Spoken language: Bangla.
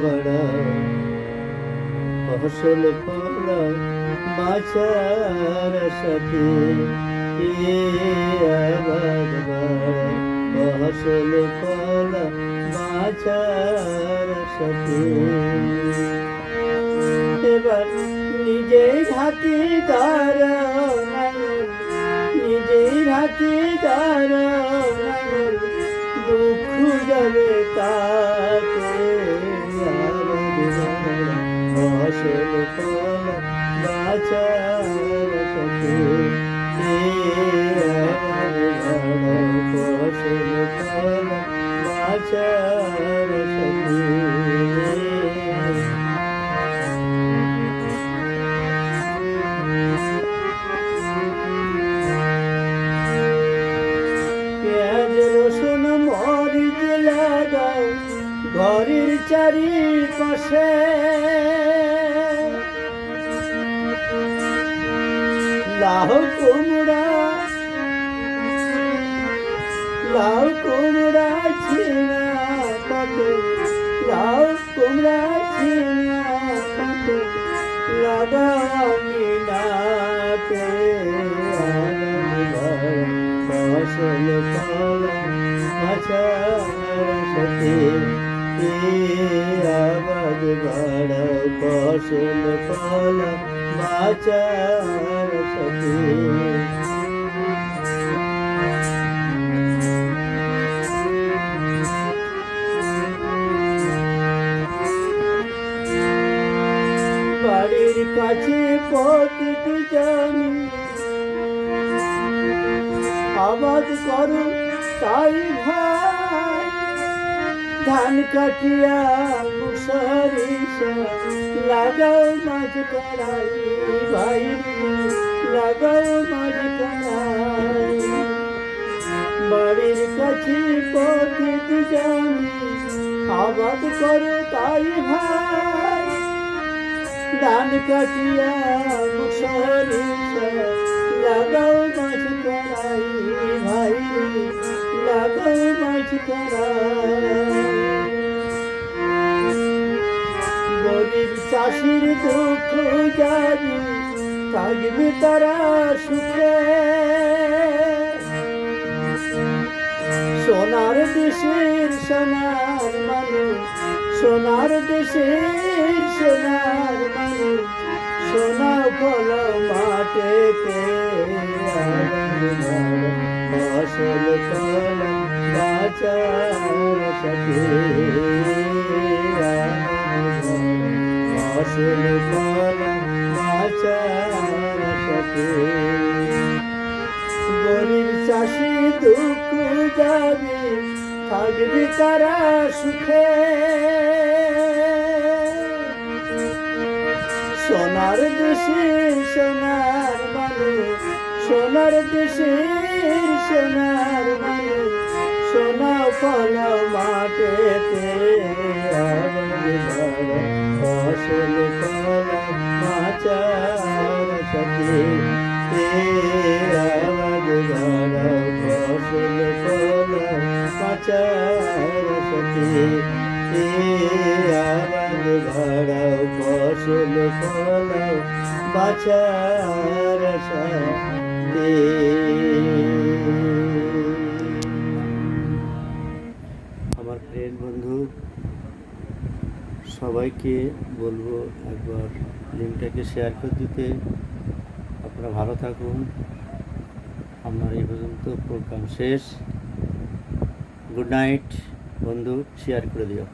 বাড়াও ফসল ফলাও বাঁচার সাথে আবাদ বাড়াও ফসল ফলাও বাঁচার সাথে। এবার নিজের হাতে দাঁড়াও নিজের হাতে দাঁড়াও দুঃখ যাবে তাতে ফসল ফল বাঁচার সাথে ফসল ফল বাঁচার সাথে। পেঁয়াজ রসুন মরিচ লাগাও ঘরের চারিপাশে লাউ কুমড়া ছিনা পাতে লাউ কুমড়া ছিনা পাতে লাগানি নাতে ফসল ফল বাঁচার সাথে আবাদ বাড়াও ফসল ফল বাঁচার সাথে। বাড়ির কাছে প্রতিটি জমি আবাদ করো তাই ভাই ধান কাটিয়া সরিষা লাগাও মাঝ কড়াই ভাই লাগাও মাঝ কড়াই। বাড়ির কাছে প্রতিটি জমি আবাদ করো তাই ভাই ধান কাটিয়া সরিষা লাগাও মাঝ কড়াই ভাই লাগাও মাঝ কড়াই। গরিব চাষির দুঃখ যাবি থাকবে তারা সুখে সোনার দেশের সোনার মানুষ সোনার দেশের সোনার মানুষ সোনা ফল মাঠেতে ফসল ফল বাঁচার সাথে ফসল ফল বাঁচার সাথে। গরিব চাষি দুঃখ যাবে থাকবে তারা সুখে সোনার দেশের সোনার মানুষ সোনার দেশের সোনার মানুষ সোনা ফল মাঠেতে ফসল ফল বাঁচার সাথে আবাদ বাড়াও ফসল ফল বাঁচার সাথে আবাদ বাড়াও ফসল ফল বাঁচার সাথে। আমার ফ্রেন্ড বন্ধু সবাইকে বলবো একবার লিঙ্কটাকে শেয়ার করে দিতে। আপনারা ভালো থাকুন। আমার এই পর্যন্ত প্রোগ্রাম শেষ। গুড নাইট বন্ধু, শেয়ার করে দিও।